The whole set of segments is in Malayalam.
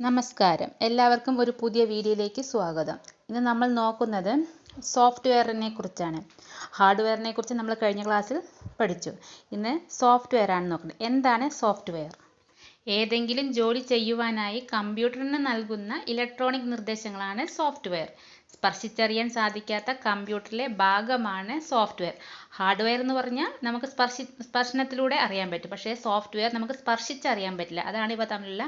നമസ്കാരം, എല്ലാവർക്കും ഒരു പുതിയ വീഡിയോയിലേക്ക് സ്വാഗതം. ഇന്ന് നമ്മൾ നോക്കുന്നത് സോഫ്റ്റ്വെയറിനെ കുറിച്ചാണ്. ഹാർഡ്വെയറിനെ കുറിച്ച് നമ്മൾ കഴിഞ്ഞ ക്ലാസ്സിൽ പഠിച്ചു. ഇന്ന് സോഫ്റ്റ്വെയർ ആണ് നോക്കുന്നത്. എന്താണ് സോഫ്റ്റ്വെയർ? ഏതെങ്കിലും ജോലി ചെയ്യുവാനായി കമ്പ്യൂട്ടറിന് നൽകുന്ന ഇലക്ട്രോണിക് നിർദ്ദേശങ്ങളാണ് സോഫ്റ്റ്വെയർ. സ്പർശിച്ചറിയാൻ സാധിക്കാത്ത കമ്പ്യൂട്ടറിലെ ഭാഗമാണ് സോഫ്റ്റ്വെയർ. ഹാർഡ്വെയർ എന്ന് പറഞ്ഞാൽ നമുക്ക് സ്പർശനത്തിലൂടെ അറിയാൻ പറ്റും, പക്ഷേ സോഫ്റ്റ്വെയർ നമുക്ക് സ്പർശിച്ചറിയാൻ പറ്റില്ല. അതാണ് ഇവ തമ്മിലുള്ള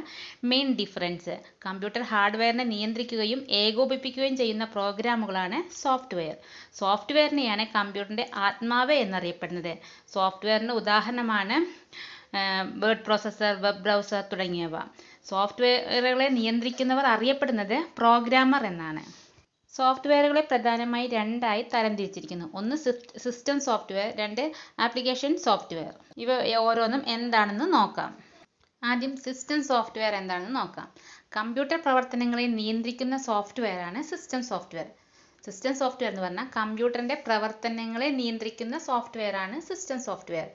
മെയിൻ ഡിഫറൻസ്. കമ്പ്യൂട്ടർ ഹാർഡ്വെയറിനെ നിയന്ത്രിക്കുകയും ഏകോപിപ്പിക്കുകയും ചെയ്യുന്ന പ്രോഗ്രാമുകളാണ് സോഫ്റ്റ്വെയർ. സോഫ്റ്റ്വെയറിനെയാണ് കമ്പ്യൂട്ടറിൻ്റെ ആത്മാവ് എന്നറിയപ്പെടുന്നത്. സോഫ്റ്റ്വെയറിന് ഉദാഹരണമാണ് വേർഡ് പ്രോസസ്സർ, വെബ് ബ്രൗസർ തുടങ്ങിയവ. സോഫ്റ്റ്വെയറുകളെ നിയന്ത്രിക്കുന്നവർ അറിയപ്പെടുന്നത് പ്രോഗ്രാമർ എന്നാണ്. സോഫ്റ്റ്വെയറുകളെ പ്രധാനമായി രണ്ടായി തരംതിരിച്ചിരിക്കുന്നു. ഒന്ന് സിസ്റ്റം സോഫ്റ്റ്വെയർ, രണ്ട് ആപ്ലിക്കേഷൻ സോഫ്റ്റ്വെയർ. ഇവ ഓരോന്നും എന്താണെന്ന് നോക്കാം. ആദ്യം സിസ്റ്റം സോഫ്റ്റ്വെയർ എന്താണെന്ന് നോക്കാം. കമ്പ്യൂട്ടർ പ്രവർത്തനങ്ങളെ നിയന്ത്രിക്കുന്ന സോഫ്റ്റ്വെയറാണ് സിസ്റ്റം സോഫ്റ്റ്വെയർ. സിസ്റ്റം സോഫ്റ്റ്വെയർ എന്ന് പറഞ്ഞാൽ കമ്പ്യൂട്ടറിൻ്റെ പ്രവർത്തനങ്ങളെ നിയന്ത്രിക്കുന്ന സോഫ്റ്റ്വെയറാണ് സിസ്റ്റം സോഫ്റ്റ്വെയർ.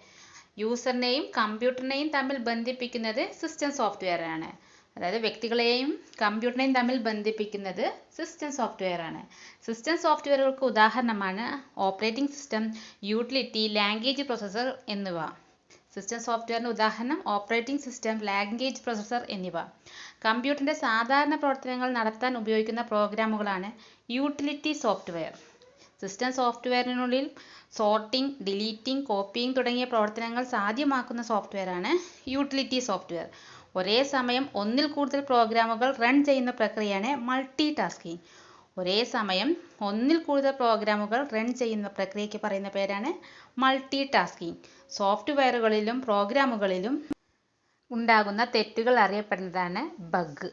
യൂസറിനെയും കമ്പ്യൂട്ടറിനെയും തമ്മിൽ ബന്ധിപ്പിക്കുന്നത് സിസ്റ്റം സോഫ്റ്റ്വെയർ ആണ്. അതായത് വ്യക്തികളെയും കമ്പ്യൂട്ടറിനെയും തമ്മിൽ ബന്ധിപ്പിക്കുന്നത് സിസ്റ്റം സോഫ്റ്റ്വെയർ ആണ്. സിസ്റ്റം സോഫ്റ്റ്വെയറുകൾക്ക് ഉദാഹരണമാണ് operating system, utility, language processor എന്നിവ. സിസ്റ്റം സോഫ്റ്റ്വെയറിന് ഉദാഹരണം ഓപ്പറേറ്റിംഗ് സിസ്റ്റം, ലാംഗ്വേജ് പ്രോസസ്സർ എന്നിവ. കമ്പ്യൂട്ടറിൻ്റെ സാധാരണ പ്രവർത്തനങ്ങൾ നടത്താൻ ഉപയോഗിക്കുന്ന പ്രോഗ്രാമുകളാണ് യൂട്ടിലിറ്റി സോഫ്റ്റ്വെയർ. സിസ്റ്റം സോഫ്റ്റ്വെയറിനുള്ളിൽ സോർട്ടിംഗ്, ഡിലീറ്റിംഗ്, കോപ്പിയിങ് തുടങ്ങിയ പ്രവർത്തനങ്ങൾ സാധ്യമാക്കുന്ന സോഫ്റ്റ്വെയറാണ് യൂട്ടിലിറ്റി സോഫ്റ്റ്വെയർ. ഒരേ സമയം ഒന്നിൽ കൂടുതൽ പ്രോഗ്രാമുകൾ റൺ ചെയ്യുന്ന പ്രക്രിയയാണ് മൾട്ടി ടാസ്കിങ്. ഒരേ സമയം ഒന്നിൽ കൂടുതൽ പ്രോഗ്രാമുകൾ റൺ ചെയ്യുന്ന പ്രക്രിയയ്ക്ക് പറയുന്ന പേരാണ് മൾട്ടി ടാസ്കിങ്. സോഫ്റ്റ്വെയറുകളിലും പ്രോഗ്രാമുകളിലും ഉണ്ടാകുന്ന തെറ്റുകൾ അറിയപ്പെടുന്നതാണ് ബഗ്.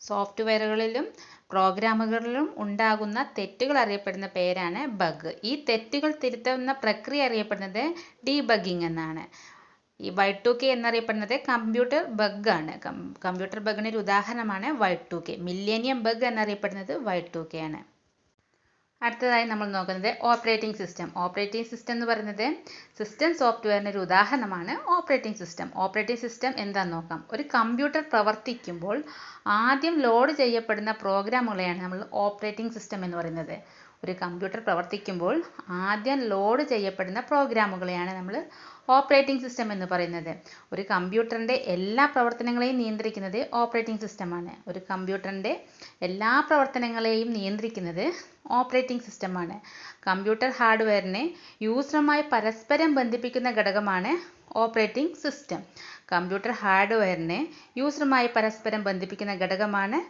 സോഫ്റ്റ്വെയറുകളിലും പ്രോഗ്രാമുകളിലും ഉണ്ടാകുന്ന തെറ്റുകൾ അറിയപ്പെടുന്ന പേരാണ് ബഗ്. ഈ തെറ്റുകൾ തിരുത്തുന്ന പ്രക്രിയ അറിയപ്പെടുന്നത് ഡീബഗ്ഗിംഗ് എന്നാണ്. ഈ Y2K എന്നറിയപ്പെടുന്നത് കമ്പ്യൂട്ടർ ബഗ് ആണ്. കമ്പ്യൂട്ടർ ബഗിന് ഒരു ഉദാഹരണമാണ് Y2K. മില്ലേനിയം ബഗ് എന്നറിയപ്പെടുന്നത് Y2K ആണ്. അടുത്തതായി നമ്മൾ നോക്കുന്നത് ഓപ്പറേറ്റിംഗ് സിസ്റ്റം. ഓപ്പറേറ്റിംഗ് സിസ്റ്റം എന്ന് പറയുന്നത് സിസ്റ്റം സോഫ്റ്റ്വെയറിന് ഒരു ഉദാഹരണമാണ് ഓപ്പറേറ്റിംഗ് സിസ്റ്റം. ഓപ്പറേറ്റിംഗ് സിസ്റ്റം എന്താണെന്ന് നോക്കാം. ഒരു കമ്പ്യൂട്ടർ പ്രവർത്തിക്കുമ്പോൾ ആദ്യം ലോഡ് ചെയ്യപ്പെടുന്ന പ്രോഗ്രാമുകളെയാണ് നമ്മൾ ഓപ്പറേറ്റിംഗ് സിസ്റ്റം എന്ന് പറയുന്നത്. ഒരു കമ്പ്യൂട്ടർ പ്രവർത്തിക്കുമ്പോൾ ആദ്യം ലോഡ് ചെയ്യപ്പെടുന്ന പ്രോഗ്രാമുകളെയാണ് നമ്മൾ ഓപ്പറേറ്റിംഗ് സിസ്റ്റം എന്ന് പറയുന്നത്. ഒരു കമ്പ്യൂട്ടറിൻ്റെ എല്ലാ പ്രവർത്തനങ്ങളെയും നിയന്ത്രിക്കുന്നത് ഓപ്പറേറ്റിംഗ് സിസ്റ്റമാണ്. ഒരു കമ്പ്യൂട്ടറിൻ്റെ എല്ലാ പ്രവർത്തനങ്ങളെയും നിയന്ത്രിക്കുന്നത് ഓപ്പറേറ്റിംഗ് സിസ്റ്റമാണ്. കമ്പ്യൂട്ടർ ഹാർഡ്വെയറിനെ യൂസറുമായി പരസ്പരം ബന്ധിപ്പിക്കുന്ന ഘടകമാണ് ഓപ്പറേറ്റിംഗ് സിസ്റ്റം. കമ്പ്യൂട്ടർ ഹാർഡ്വെയറിനെ യൂസറുമായി പരസ്പരം ബന്ധിപ്പിക്കുന്ന ഘടകമാണ്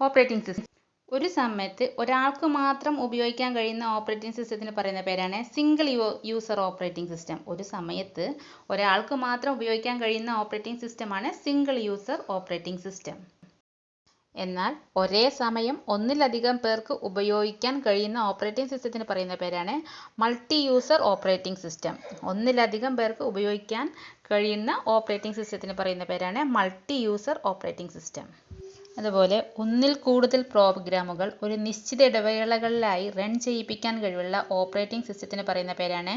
ഓപ്പറേറ്റിംഗ് സിസ്റ്റം. ഒരു സമയത്ത് ഒരാൾക്ക് മാത്രം ഉപയോഗിക്കാൻ കഴിയുന്ന ഓപ്പറേറ്റിംഗ് സിസ്റ്റത്തിന് പറയുന്ന പേരാണ് സിംഗിൾ യൂസർ ഓപ്പറേറ്റിംഗ് സിസ്റ്റം. ഒരു സമയത്ത് ഒരാൾക്ക് മാത്രം ഉപയോഗിക്കാൻ കഴിയുന്ന ഓപ്പറേറ്റിംഗ് സിസ്റ്റമാണ് സിംഗിൾ യൂസർ ഓപ്പറേറ്റിംഗ് സിസ്റ്റം. എന്നാൽ ഒരേ സമയം ഒന്നിലധികം പേർക്ക് ഉപയോഗിക്കാൻ കഴിയുന്ന ഓപ്പറേറ്റിംഗ് സിസ്റ്റത്തിന് പറയുന്ന പേരാണ് മൾട്ടി യൂസർ ഓപ്പറേറ്റിംഗ് സിസ്റ്റം. ഒന്നിലധികം പേർക്ക് ഉപയോഗിക്കാൻ കഴിയുന്ന ഓപ്പറേറ്റിംഗ് സിസ്റ്റത്തിന് പറയുന്ന പേരാണ് മൾട്ടി യൂസർ ഓപ്പറേറ്റിംഗ് സിസ്റ്റം. അതുപോലെ ഒന്നിൽ കൂടുതൽ പ്രോഗ്രാമുകൾ ഒരു നിശ്ചിത ഇടവേളകളിലായി റൺ ചെയ്യിപ്പിക്കാൻ കഴിവുള്ള ഓപ്പറേറ്റിംഗ് സിസ്റ്റത്തിന് പറയുന്ന പേരാണ്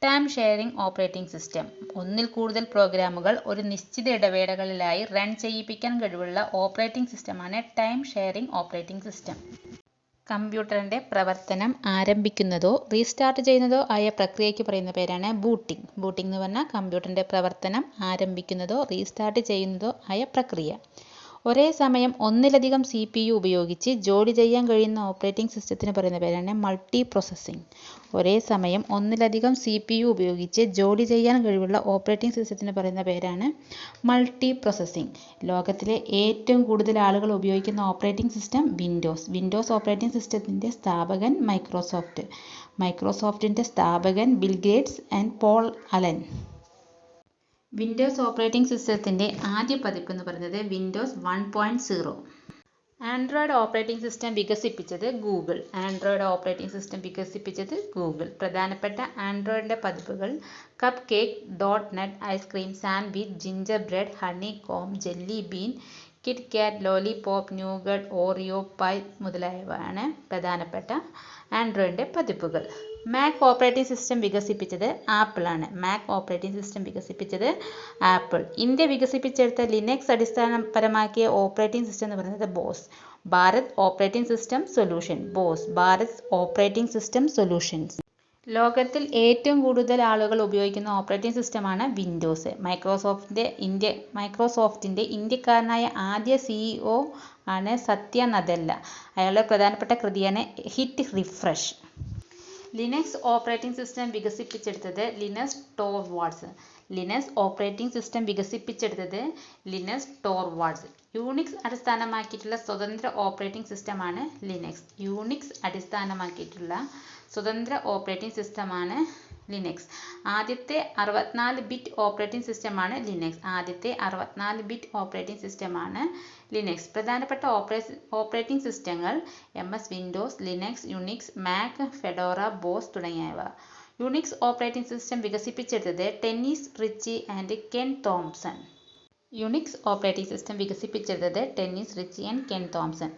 ടൈം ഷെയറിംഗ് ഓപ്പറേറ്റിംഗ് സിസ്റ്റം. ഒന്നിൽ കൂടുതൽ പ്രോഗ്രാമുകൾ ഒരു നിശ്ചിത ഇടവേളകളിലായി റൺ ചെയ്യിപ്പിക്കാൻ കഴിവുള്ള ഓപ്പറേറ്റിംഗ് സിസ്റ്റമാണ് ടൈം ഷെയറിംഗ് ഓപ്പറേറ്റിംഗ് സിസ്റ്റം. കമ്പ്യൂട്ടറിൻ്റെ പ്രവർത്തനം ആരംഭിക്കുന്നതോ റീസ്റ്റാർട്ട് ചെയ്യുന്നതോ ആയ പ്രക്രിയയ്ക്ക് പറയുന്ന പേരാണ് ബൂട്ടിംഗ്. ബൂട്ടിംഗ് എന്ന് പറഞ്ഞാൽ കമ്പ്യൂട്ടറിൻ്റെ പ്രവർത്തനം ആരംഭിക്കുന്നതോ റീസ്റ്റാർട്ട് ചെയ്യുന്നതോ ആയ പ്രക്രിയ. ഒരേ സമയം ഒന്നിലധികം CPU ഉപയോഗിച്ച് ജോലി ചെയ്യാൻ കഴിയുന്ന ഓപ്പറേറ്റിംഗ് സിസ്റ്റത്തിന് പറയുന്ന പേരാണ് മൾട്ടി പ്രോസസ്സിംഗ്. ഒരേ സമയം ഒന്നിലധികം CPU ഉപയോഗിച്ച് ജോലി ചെയ്യാൻ കഴിവുള്ള ഓപ്പറേറ്റിംഗ് സിസ്റ്റത്തിന് പറയുന്ന പേരാണ് മൾട്ടി പ്രോസസ്സിംഗ്. ലോകത്തിലെ ഏറ്റവും കൂടുതൽ ആളുകൾ ഉപയോഗിക്കുന്ന operating system Windows. Windows operating സിസ്റ്റത്തിൻ്റെ സ്ഥാപകൻ മൈക്രോസോഫ്റ്റ്. മൈക്രോസോഫ്റ്റിൻ്റെ സ്ഥാപകൻ Bill Gates and Paul Allen. Windows operating സിസ്റ്റത്തിൻ്റെ ആദ്യ പതിപ്പ് എന്ന് പറയുന്നത് വിൻഡോസ് 1.0. ആൻഡ്രോയിഡ് ഓപ്പറേറ്റിംഗ് സിസ്റ്റം വികസിപ്പിച്ചത് ഗൂഗിൾ. ആൻഡ്രോയിഡ് ഓപ്പറേറ്റിംഗ് സിസ്റ്റം വികസിപ്പിച്ചത് ഗൂഗിൾ. പ്രധാനപ്പെട്ട ആൻഡ്രോയിഡിൻ്റെ പതിപ്പുകൾ Cupcake, .NET, Ice Cream, Sandwich, Gingerbread, Honeycomb, Jelly Bean, KitKat, Lollipop, Nougat, Oreo, Pie മുതലായവയാണ് പ്രധാനപ്പെട്ട ആൻഡ്രോയിഡിൻ്റെ പതിപ്പുകൾ. മാക് ഓപ്പറേറ്റിംഗ് സിസ്റ്റം വികസിപ്പിച്ചത് ആപ്പിൾ ആണ്. മാക് ഓപ്പറേറ്റിംഗ് സിസ്റ്റം വികസിപ്പിച്ചത് ആപ്പിൾ. ഇന്ത്യ വികസിപ്പിച്ചെടുത്ത ലിനക്സ് അടിസ്ഥാനപരമാക്കിയ ഓപ്പറേറ്റിംഗ് സിസ്റ്റം എന്ന് പറയുന്നത് boss. Bharat operating system solution. Boss Bharat operating system solutions. ലോകത്തിൽ ഏറ്റവും കൂടുതൽ ആളുകൾ ഉപയോഗിക്കുന്ന ഓപ്പറേറ്റിംഗ് സിസ്റ്റമാണ് വിൻഡോസ്. മൈക്രോസോഫ്റ്റിൻ്റെ ഇന്ത്യക്കാരനായ ആദ്യ CEO ആണ് സത്യ നദല്ല. അയാളുടെ പ്രധാനപ്പെട്ട കൃതിയാണ് hit refresh. Linux operating system വികസിപ്പിച്ചെടുത്തത് ലിനസ് ടോർവാൾഡ്സ്. ലിനക്സ് ഓപ്പറേറ്റിംഗ് സിസ്റ്റം വികസിപ്പിച്ചെടുത്തത് ലിനസ് ടോർവാൾഡ്സ്. യൂണിക്സ് അടിസ്ഥാനമാക്കിയിട്ടുള്ള സ്വതന്ത്ര ഓപ്പറേറ്റിംഗ് സിസ്റ്റമാണ് ലിനക്സ്. യൂണിക്സ് അടിസ്ഥാനമാക്കിയിട്ടുള്ള സ്വതന്ത്ര ഓപ്പറേറ്റിംഗ് സിസ്റ്റമാണ് ലിനക്സ്. ആദ്യത്തെ 64 ബിറ്റ് ഓപ്പറേറ്റിംഗ് സിസ്റ്റമാണ് ലിനക്സ്. ആദ്യത്തെ 64 ബിറ്റ് ഓപ്പറേറ്റിംഗ് സിസ്റ്റമാണ് ലിനക്സ്. പ്രധാനപ്പെട്ട ഓപ്പറേറ്റിംഗ് സിസ്റ്റങ്ങൾ MS Windows, Linux, Unix, Mac, Fedora, BOSS തുടങ്ങിയവ. യുണിക്സ് ഓപ്പറേറ്റിംഗ് സിസ്റ്റം വികസിപ്പിച്ചെടുത്തത് Dennis Ritchie and Ken Thompson. Unix operating system വികസിപ്പിച്ചെടുത്തത് Dennis Ritchie and Ken Thompson.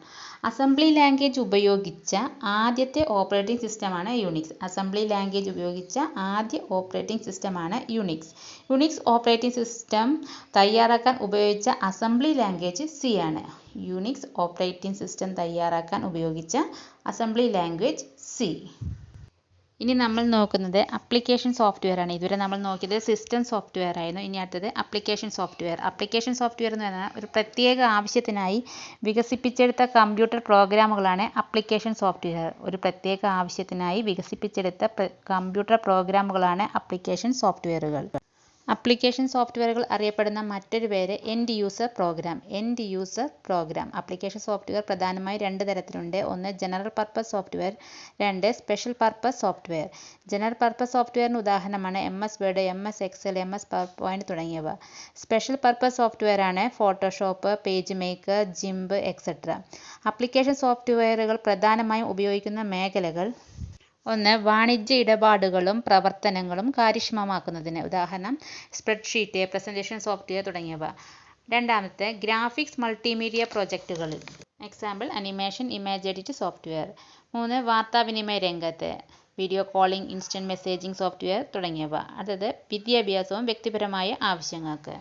Assembly language ഉപയോഗിച്ച ആദ്യത്തെ ഓപ്പറേറ്റിംഗ് സിസ്റ്റമാണ് യുണിക്സ്. അസംബ്ലി ലാംഗ്വേജ് ഉപയോഗിച്ച ആദ്യ ഓപ്പറേറ്റിംഗ് സിസ്റ്റമാണ് യുണിക്സ്. യുണിക്സ് ഓപ്പറേറ്റിംഗ് സിസ്റ്റം തയ്യാറാക്കാൻ ഉപയോഗിച്ച അസംബ്ലി ലാംഗ്വേജ് C ആണ്. യുണിക്സ് ഓപ്പറേറ്റിംഗ് സിസ്റ്റം തയ്യാറാക്കാൻ ഉപയോഗിച്ച അസംബ്ലി ലാംഗ്വേജ് C. ഇനി നമ്മൾ നോക്കുന്നത് അപ്ലിക്കേഷൻ സോഫ്റ്റ്വെയർ ആണ്. ഇതുവരെ നമ്മൾ നോക്കിയത് സിസ്റ്റം സോഫ്റ്റ്വെയർ ആയിരുന്നു. ഇനി അടുത്തത് അപ്ലിക്കേഷൻ സോഫ്റ്റ്വെയർ. അപ്ലിക്കേഷൻ സോഫ്റ്റ്വെയർ എന്ന് പറഞ്ഞാൽ ഒരു പ്രത്യേക ആവശ്യത്തിനായി വികസിപ്പിച്ചെടുത്ത കമ്പ്യൂട്ടർ പ്രോഗ്രാമുകളാണ് അപ്ലിക്കേഷൻ സോഫ്റ്റ്വെയർ. ഒരു പ്രത്യേക ആവശ്യത്തിനായി വികസിപ്പിച്ചെടുത്ത കമ്പ്യൂട്ടർ പ്രോഗ്രാമുകളാണ് അപ്ലിക്കേഷൻ സോഫ്റ്റ്വെയറുകൾ. അപ്ലിക്കേഷൻ സോഫ്റ്റ്വെയറുകൾ അറിയപ്പെടുന്ന മറ്റൊരു പേര് end user program. End user program. Application software പ്രധാനമായും 2 തരത്തിലുണ്ട്. ഒന്ന് general purpose software, 2 special purpose software. General purpose സോഫ്റ്റ്വെയറിന് ഉദാഹരണമാണ് MS Word, MS Excel, MS PowerPoint തുടങ്ങിയവ. സ്പെഷ്യൽ പർപ്പസ് സോഫ്റ്റ്വെയർ ആണ് Photoshop, page maker, GIMP etcetera. Application സോഫ്റ്റ്വെയറുകൾ പ്രധാനമായും ഉപയോഗിക്കുന്ന മേഖലകൾ: ഒന്ന് വാണിജ്യ ഇടപാടുകളും പ്രവർത്തനങ്ങളും കാര്യക്ഷമമാക്കുന്നതിന്, ഉദാഹരണം സ്പ്രെഡ്ഷീറ്റ്, പ്രസന്റേഷൻ സോഫ്റ്റ്വെയർ തുടങ്ങിയവ. രണ്ടാമത്തെ ഗ്രാഫിക്സ് മൾട്ടിമീഡിയ പ്രോജക്റ്റുകളിൽ, example animation, image edit software. 3 വാർത്താവിനിമയ രംഗത്ത്, video calling, instant messaging software തുടങ്ങിയവ. അടുത്തത് വിദ്യാഭ്യാസവും വ്യക്തിപരമായ ആവശ്യങ്ങൾക്ക്.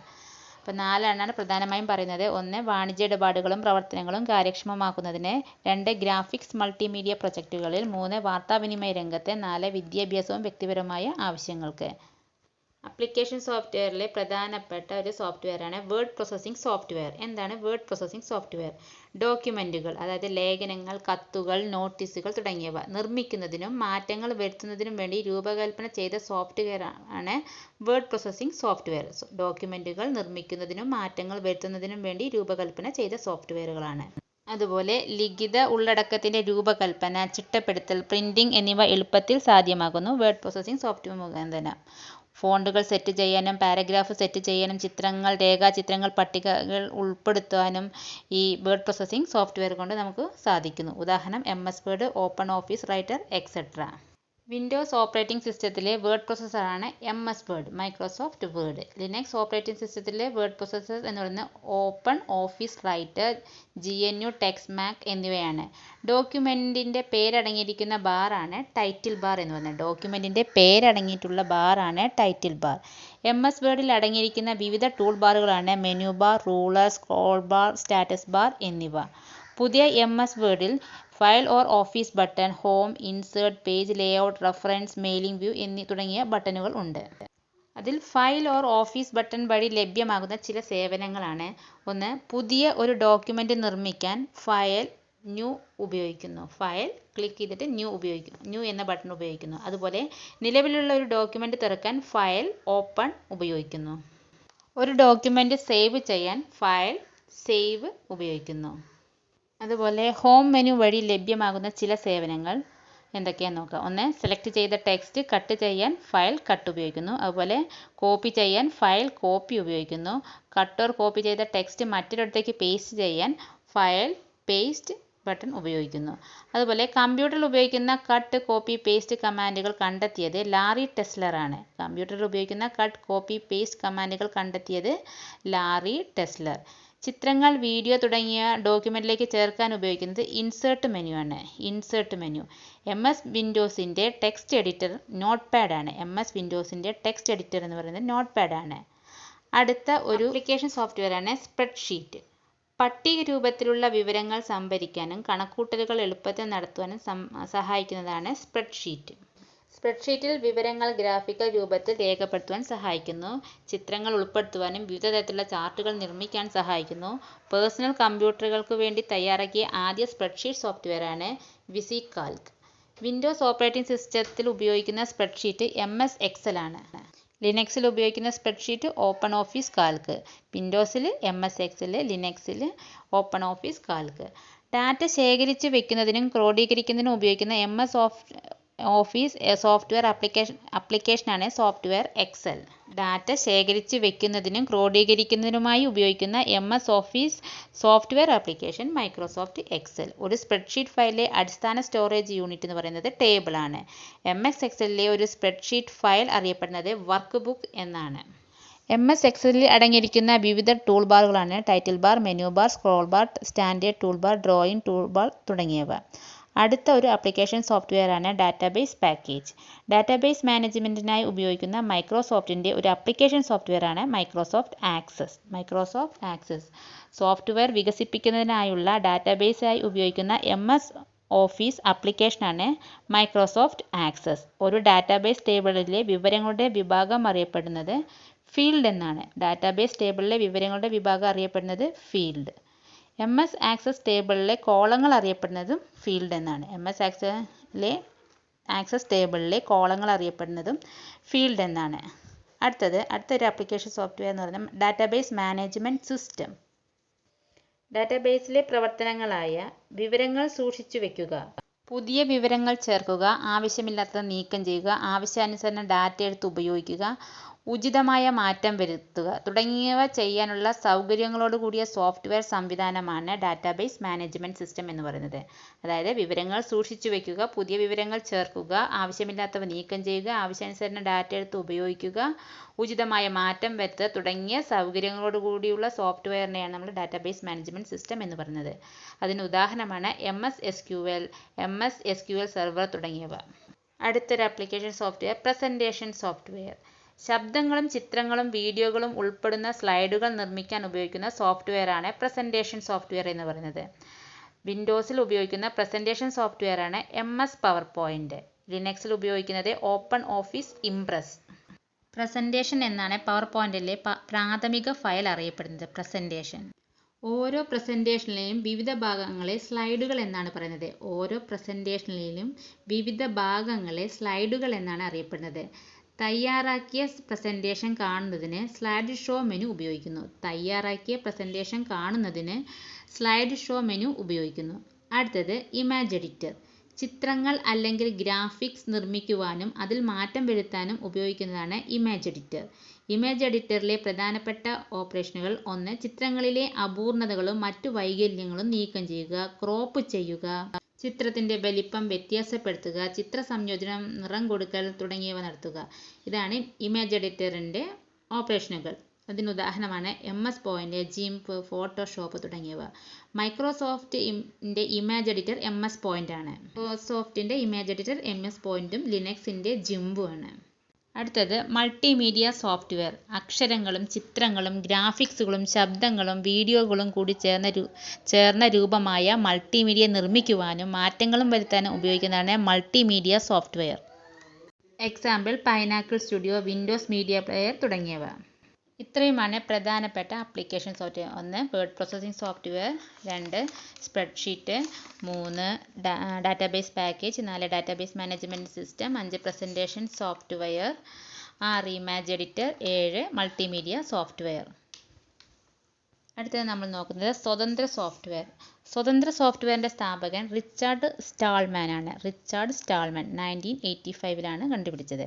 അപ്പോൾ 4 എണ്ണമാണ് പ്രധാനമായും പറയുന്നത്. 1 വാണിജ്യ ഇടപാടുകളും പ്രവർത്തനങ്ങളും കാര്യക്ഷമമാക്കുന്നതിന്, 2 ഗ്രാഫിക്സ് മൾട്ടിമീഡിയ പ്രൊജക്റ്റുകളിൽ, 3 വാർത്താവിനിമയ രംഗത്ത്, 4 വിദ്യാഭ്യാസവും വ്യക്തിപരമായ ആവശ്യങ്ങൾക്ക്. അപ്ലിക്കേഷൻ സോഫ്റ്റ്വെയറിലെ പ്രധാനപ്പെട്ട ഒരു സോഫ്റ്റ്വെയറാണ് വേർഡ് പ്രോസസ്സിംഗ് സോഫ്റ്റ്വെയർ. എന്താണ് വേർഡ് പ്രോസസ്സിംഗ് സോഫ്റ്റ്വെയർ? ഡോക്യുമെൻറ്റുകൾ, അതായത് ലേഖനങ്ങൾ, കത്തുകൾ, നോട്ടീസുകൾ തുടങ്ങിയവ നിർമ്മിക്കുന്നതിനും മാറ്റങ്ങൾ വരുത്തുന്നതിനും വേണ്ടി രൂപകൽപ്പന ചെയ്ത സോഫ്റ്റ്വെയർ ആണ് വേർഡ് പ്രോസസ്സിംഗ് സോഫ്റ്റ്വെയർ. ഡോക്യുമെൻറ്റുകൾ നിർമ്മിക്കുന്നതിനും മാറ്റങ്ങൾ വരുത്തുന്നതിനും വേണ്ടി രൂപകൽപ്പന ചെയ്ത സോഫ്റ്റ്വെയറുകളാണ്. അതുപോലെ ലിഖിത ഉള്ളടക്കത്തിൻ്റെ രൂപകൽപ്പന, ചിട്ടപ്പെടുത്തൽ, പ്രിന്റിംഗ് എന്നിവ എളുപ്പത്തിൽ സാധ്യമാകുന്നു വേർഡ് പ്രോസസ്സിംഗ് സോഫ്റ്റ്വെയർ മുഖേന. ഫോണ്ടുകൾ സെറ്റ് ചെയ്യാനും പാരഗ്രാഫ് സെറ്റ് ചെയ്യാനും ചിത്രങ്ങൾ, രേഖാചിത്രങ്ങൾ, പട്ടികകൾ ഉൾപ്പെടുത്താനും ഈ വേർഡ് പ്രോസസ്സിംഗ് സോഫ്റ്റ്വെയർ കൊണ്ട് നമുക്ക് സാധിക്കുന്നു. ഉദാഹരണം MS Word, Open Office Writer etcetera. Windows operating സിസ്റ്റത്തിലെ വേർഡ് പ്രോസസ്സറാണ് MS Word, Microsoft Word. Linux operating സിസ്റ്റത്തിലെ വേർഡ് പ്രോസസ്സർ എന്ന് പറയുന്നത് Open Office Writer, GNU text Mac എന്നിവയാണ്. ഡോക്യുമെൻറ്റിൻ്റെ പേരടങ്ങിയിരിക്കുന്ന ബാറാണ് ടൈറ്റിൽ ബാർ എന്ന് പറയുന്നത്. ഡോക്യുമെൻറ്റിൻ്റെ പേരടങ്ങിയിട്ടുള്ള ബാറാണ് ടൈറ്റിൽ ബാർ. MS വേർഡിൽ അടങ്ങിയിരിക്കുന്ന വിവിധ ടൂൾ ബാറുകളാണ് menu bar, ruler, scroll bar, status bar എന്നിവ. പുതിയ MS വേർഡിൽ file or office button, home, insert, page layout, reference, mailing view തുടങ്ങിയ ബട്ടണുകൾ ഉണ്ട്. അതിൽ ഫയൽ ഓർ ഓഫീസ് ബട്ടൺ വഴി ലഭ്യമാകുന്ന ചില സേവനങ്ങളാണ്: ഒന്ന് പുതിയ ഒരു ഡോക്യുമെൻ്റ് നിർമ്മിക്കാൻ ഫയൽ ന്യൂ ഉപയോഗിക്കുന്നു. ഫയൽ ക്ലിക്ക് ചെയ്തിട്ട് ന്യൂ എന്ന ബട്ടൺ ഉപയോഗിക്കുന്നു. അതുപോലെ നിലവിലുള്ള ഒരു ഡോക്യുമെൻ്റ് തുറക്കാൻ ഫയൽ ഓപ്പൺ ഉപയോഗിക്കുന്നു. ഒരു ഡോക്യുമെൻ്റ് സേവ് ചെയ്യാൻ ഫയൽ സേവ് ഉപയോഗിക്കുന്നു. അതുപോലെ ഹോം മെനു വഴി ലഭ്യമാകുന്ന ചില സേവനങ്ങൾ എന്തൊക്കെയാണെന്ന് നോക്കാം. ഒന്ന് സെലക്ട് ചെയ്ത ടെക്സ്റ്റ് കട്ട് ചെയ്യാൻ ഫയൽ കട്ട് ഉപയോഗിക്കുന്നു. അതുപോലെ കോപ്പി ചെയ്യാൻ ഫയൽ കോപ്പി ഉപയോഗിക്കുന്നു. കട്ട് ഓർ കോപ്പി ചെയ്ത ടെക്സ്റ്റ് മറ്റൊരിടത്തേക്ക് പേസ്റ്റ് ചെയ്യാൻ ഫയൽ പേസ്റ്റ് ബട്ടൺ ഉപയോഗിക്കുന്നു. അതുപോലെ കമ്പ്യൂട്ടറിൽ ഉപയോഗിക്കുന്ന കട്ട്, കോപ്പി, പേസ്റ്റ് കമാൻഡുകൾ കണ്ടെത്തിയത് ലാറി ടെസ്ലർ ആണ്. കമ്പ്യൂട്ടറിൽ ഉപയോഗിക്കുന്ന കട്ട്, കോപ്പി, പേസ്റ്റ് കമാൻഡുകൾ കണ്ടെത്തിയത് ലാറി ടെസ്ലർ. ചിത്രങ്ങൾ, വീഡിയോ തുടങ്ങിയ ഡോക്യുമെന്റിലേക്ക് ചേർക്കാൻ ഉപയോഗിക്കുന്നത് ഇൻസേർട്ട് മെനു ആണ്. Insert menu. വിൻഡോസിന്റെ ടെക്സ്റ്റ് എഡിറ്റർ നോട്ട് പാഡ് ആണ്. വിൻഡോസിന്റെ ടെക്സ്റ്റ് എഡിറ്റർ എന്ന് പറയുന്നത് നോട്ട് പാഡ് ആണ്. അടുത്ത ഒരു ആപ്ലിക്കേഷൻ സോഫ്റ്റ്വെയർ ആണ് സ്പ്രെഡ്ഷീറ്റ്. പട്ടിക രൂപത്തിലുള്ള വിവരങ്ങൾ സംഭരിക്കാനും കണക്കുകൂട്ടലുകൾ എളുപ്പത്തിൽ നടത്തുവാനും സഹായിക്കുന്നതാണ് സ്പ്രെഡ്ഷീറ്റ്. സ്പ്രെഡ്ഷീറ്റിൽ വിവരങ്ങൾ ഗ്രാഫിക്കൽ രൂപത്തിൽ രേഖപ്പെടുത്തുവാൻ സഹായിക്കുന്നു. ചിത്രങ്ങൾ ഉൾപ്പെടുത്തുവാനും വിവിധ തരത്തിലുള്ള ചാർട്ടുകൾ നിർമ്മിക്കാൻ സഹായിക്കുന്നു. പേഴ്സണൽ കമ്പ്യൂട്ടറുകൾക്ക് വേണ്ടി തയ്യാറാക്കിയ ആദ്യ സ്പ്രെഡ്ഷീറ്റ് സോഫ്റ്റ്വെയർ ആണ് വിസികാൽക്. വിൻഡോസ് ഓപ്പറേറ്റിംഗ് സിസ്റ്റത്തിൽ ഉപയോഗിക്കുന്ന സ്പ്രെഡ്ഷീറ്റ് MS Excel ആണ്. ലിനക്സിൽ ഉപയോഗിക്കുന്ന സ്പ്രെഡ്ഷീറ്റ് ഓപ്പൺ ഓഫീസ് കാൽക്ക്. വിൻഡോസിൽ MS Excel, ലിനക്സിൽ ഓപ്പൺ ഓഫീസ് കാൽക്ക്. ഡാറ്റ ശേഖരിച്ച് വെക്കുന്നതിനും ക്രോഡീകരിക്കുന്നതിനും ഉപയോഗിക്കുന്ന MS ഓഫീസ് സോഫ്റ്റ്വെയർ ആപ്ലിക്കേഷനാണ് സോഫ്റ്റ്വെയർ എക്സൽ. ഡാറ്റ ശേഖരിച്ച് വെക്കുന്നതിനും ക്രോഡീകരിക്കുന്നതിനുമായി ഉപയോഗിക്കുന്ന MS Office software application Microsoft Excel. ഒരു സ്പ്രെഡ്ഷീറ്റ് ഫയലിലെ അടിസ്ഥാന സ്റ്റോറേജ് യൂണിറ്റ് എന്ന് പറയുന്നത് ടേബിൾ ആണ്. MS Excelലെ ഒരു സ്പ്രെഡ്ഷീറ്റ് ഫയൽ അറിയപ്പെടുന്നത് വർക്ക് ബുക്ക് എന്നാണ്. MS Excelൽ അടങ്ങിയിരിക്കുന്ന വിവിധ ടൂൾ ബാറുകളാണ് title bar, menu bar, scroll bar, standard tool bar, drawing tool bar തുടങ്ങിയവ. അടുത്ത ഒരു ആപ്ലിക്കേഷൻ സോഫ്റ്റ്വെയർ ആണ് ഡാറ്റാബേസ് പാക്കേജ്. ഡാറ്റാബേസ് മാനേജ്മെന്റിനായി ഉപയോഗിക്കുന്ന മൈക്രോസോഫ്റ്റിന്റെ ഒരു ആപ്ലിക്കേഷൻ സോഫ്റ്റ്വെയർ ആണ് മൈക്രോസോഫ്റ്റ് ആക്സസ്. സോഫ്റ്റ്വെയർ വികസിപ്പിക്കുന്നതിനായുള്ള ഡാറ്റാബേസായി ഉപയോഗിക്കുന്ന MS ഓഫീസ് ആപ്ലിക്കേഷനാണ് മൈക്രോസോഫ്റ്റ് ആക്സസ്. ഒരു ഡാറ്റാബേസ് ടേബിളിലെ വിവരങ്ങളുടെ വിഭാഗം അറിയപ്പെടുന്നത് ഫീൽഡ് എന്നാണ്. ഡാറ്റാബേസ് ടേബിളിലെ വിവരങ്ങളുടെ വിഭാഗം അറിയപ്പെടുന്നത് ഫീൽഡ്. MS ആക്സസ് ടേബിളിലെ കോളങ്ങൾ അറിയപ്പെടുന്നതും ഫീൽഡ് എന്നാണ്. MS ആക്സസ് ടേബിളിലെ കോളങ്ങൾ അറിയപ്പെടുന്നതും ഫീൽഡ് എന്നാണ്. അടുത്തൊരു ആപ്ലിക്കേഷൻ സോഫ്റ്റ്വെയർ എന്ന് പറയുന്നത് ഡാറ്റാബേസ് മാനേജ്മെന്റ് സിസ്റ്റം. ഡാറ്റാബേസിലെ പ്രവർത്തനങ്ങളായ വിവരങ്ങൾ സൂക്ഷിച്ചു വെക്കുക, പുതിയ വിവരങ്ങൾ ചേർക്കുക, ആവശ്യമില്ലാത്തത് നീക്കം ചെയ്യുക, ആവശ്യാനുസരണം ഡാറ്റ എടുത്ത് ഉപയോഗിക്കുക, ഉചിതമായ മാറ്റം വരുത്തുക തുടങ്ങിയവ ചെയ്യാനുള്ള സൗകര്യങ്ങളോടുകൂടിയ സോഫ്റ്റ്വെയർ സംവിധാനമാണ് ഡാറ്റാബേസ് മാനേജ്മെന്റ് സിസ്റ്റം എന്ന് പറയുന്നത്. അതായത് വിവരങ്ങൾ സൂക്ഷിച്ചു വയ്ക്കുക, പുതിയ വിവരങ്ങൾ ചേർക്കുക, ആവശ്യമില്ലാത്തവ നീക്കം ചെയ്യുക, ആവശ്യാനുസരണം ഡാറ്റ എടുത്ത് ഉപയോഗിക്കുക, ഉചിതമായ മാറ്റം വരുത്തുക തുടങ്ങിയ സൗകര്യങ്ങളോടുകൂടിയുള്ള സോഫ്റ്റ്വെയറിനെയാണ് നമ്മൾ ഡാറ്റാബേസ് മാനേജ്മെന്റ് സിസ്റ്റം എന്ന് പറയുന്നത്. അതിന് ഉദാഹരണമാണ് MS SQL സെർവർ തുടങ്ങിയവ. അടുത്തൊരു ആപ്ലിക്കേഷൻ സോഫ്റ്റ്വെയർ പ്രസന്റേഷൻ സോഫ്റ്റ്വെയർ. ശബ്ദങ്ങളും ചിത്രങ്ങളും വീഡിയോകളും ഉൾപ്പെടുന്ന സ്ലൈഡുകൾ നിർമ്മിക്കാൻ ഉപയോഗിക്കുന്ന സോഫ്റ്റ്വെയറാണ് പ്രസന്റേഷൻ സോഫ്റ്റ്വെയർ എന്ന് പറയുന്നത്. വിൻഡോസിൽ ഉപയോഗിക്കുന്ന പ്രസന്റേഷൻ സോഫ്റ്റ്വെയറാണ് MS PowerPoint. ലിനക്സിൽ ഉപയോഗിക്കുന്നത് ഓപ്പൺ ഓഫീസ് ഇംപ്രസ്. പ്രസന്റേഷൻ എന്നാണ് പവർപോയിന്റിലെ പ്രാഥമിക ഫയൽ അറിയപ്പെടുന്നത്. പ്രസന്റേഷൻ. ഓരോ പ്രസന്റേഷനിലെയും വിവിധ ഭാഗങ്ങളെ സ്ലൈഡുകൾ എന്നാണ് പറയുന്നത്. സ്ലൈഡുകൾ എന്നാണ് അറിയപ്പെടുന്നത്. തയ്യാറാക്കിയ പ്രസന്റേഷൻ കാണുന്നതിന് സ്ലൈഡ് ഷോ മെനു ഉപയോഗിക്കുന്നു. അടുത്തത് ഇമേജ് എഡിറ്റർ. ചിത്രങ്ങൾ അല്ലെങ്കിൽ ഗ്രാഫിക്സ് നിർമ്മിക്കുവാനും അതിൽ മാറ്റം വരുത്താനും ഉപയോഗിക്കുന്നതാണ് ഇമേജ് എഡിറ്റർ. ഇമേജ് എഡിറ്ററിലെ പ്രധാനപ്പെട്ട ഓപ്പറേഷനുകൾ: 1. ചിത്രങ്ങളിലെ അപൂർണതകളും മറ്റു വൈകല്യങ്ങളും നീക്കം ചെയ്യുക, ക്രോപ്പ് ചെയ്യുക, ചിത്രത്തിന്റെ വലിപ്പം വ്യത്യാസപ്പെടുത്തുക, ചിത്ര സംയോജനം, നിറം കൊടുക്കൽ തുടങ്ങിയവ നടത്തുക. ഇതാണ് ഇമേജ് എഡിറ്ററിന്റെ ഓപ്പറേഷനുകൾ. അതിനുദാഹരണമാണ് MS Paint, GIMP, ഫോട്ടോഷോപ്പ് തുടങ്ങിയവ. മൈക്രോസോഫ്റ്റിന്റെ ഇമേജ് എഡിറ്റർ MS Paint ആണ്. മൈക്രോസോഫ്റ്റിന്റെ ഇമേജ് എഡിറ്റർ MS Paintഉം ലിനക്സിന്റെ GIMPഉം ആണ്. അടുത്തത് മൾട്ടിമീഡിയ സോഫ്റ്റ്വെയർ. അക്ഷരങ്ങളും ചിത്രങ്ങളും ഗ്രാഫിക്സുകളും ശബ്ദങ്ങളും വീഡിയോകളും കൂടി ചേർന്ന രൂപമായ മൾട്ടിമീഡിയ നിർമ്മിക്കുവാനും മാറ്റങ്ങളും വരുത്താനും ഉപയോഗിക്കുന്നതാണ് multimedia software. Example Pinnacle Studio, Windows Media Player തുടങ്ങിയവ. ഇത്രയുമാണ് പ്രധാനപ്പെട്ട application software. 1. Word processing software. 2. Spreadsheet. 3. Database package. 4. Database management system. 5. Presentation software. 6. Image editor. 7. Multimedia software. അടുത്തത് നമ്മൾ നോക്കുന്നത് സ്വതന്ത്ര സോഫ്റ്റ്വെയർ. സ്വതന്ത്ര സോഫ്റ്റ്വെയറിന്റെ സ്ഥാപകൻ റിച്ചാർഡ് സ്റ്റാൾമാൻ ആണ്. 1985 കണ്ടുപിടിച്ചത്.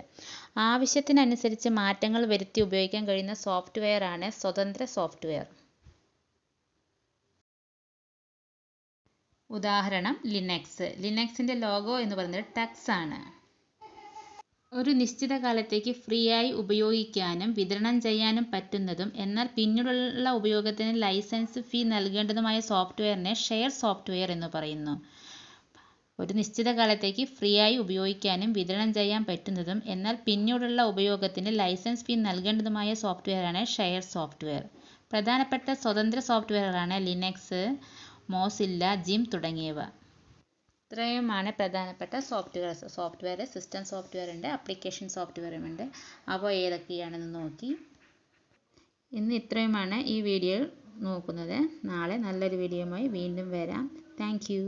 ആവശ്യത്തിനനുസരിച്ച് മാറ്റങ്ങൾ വരുത്തി ഉപയോഗിക്കാൻ കഴിയുന്ന സോഫ്റ്റ്വെയർ ആണ് സ്വതന്ത്ര സോഫ്റ്റ്വെയർ. ഉദാഹരണം ലിനക്സ്. ലിനക്സിന്റെ ലോഗോ എന്ന് പറയുന്നത് ടക്സ് ആണ്. ഒരു നിശ്ചിത കാലത്തേക്ക് ഫ്രീ ആയി ഉപയോഗിക്കാനും വിതരണം ചെയ്യാനും പറ്റുന്നതും എന്നാൽ പിന്നീടുള്ള ഉപയോഗത്തിന് ലൈസൻസ് ഫീ നൽകേണ്ടതുമായ സോഫ്റ്റ്വെയറിനെ ഷെയർ സോഫ്റ്റ്വെയർ എന്ന് പറയുന്നു. ഒരു നിശ്ചിത കാലത്തേക്ക് ഫ്രീ ആയി ഉപയോഗിക്കാനും വിതരണം ചെയ്യാൻ പറ്റുന്നതും എന്നാൽ പിന്നീടുള്ള ഉപയോഗത്തിന് ലൈസൻസ് ഫീ നൽകേണ്ടതുമായ സോഫ്റ്റ്വെയറാണ് ഷെയർ സോഫ്റ്റ്വെയർ. പ്രധാനപ്പെട്ട സ്വതന്ത്ര സോഫ്റ്റ്വെയറുകളാണ് ലിനക്സ്, മോസില്ല, ജിം തുടങ്ങിയവ. ഇത്രയുമാണ് പ്രധാനപ്പെട്ട സോഫ്റ്റ്വെയർ. സിസ്റ്റം സോഫ്റ്റ്വെയർ ഉണ്ട്, ആപ്ലിക്കേഷൻ സോഫ്റ്റ്വെയറും ഉണ്ട്. അവ ഏതൊക്കെയാണെന്ന് നോക്കി. ഇന്ന് ഇത്രയുമാണ് ഈ വീഡിയോയിൽ നോക്കുന്നത്. നാളെ നല്ലൊരു വീഡിയോയുമായി വീണ്ടും വരാം. Thank you.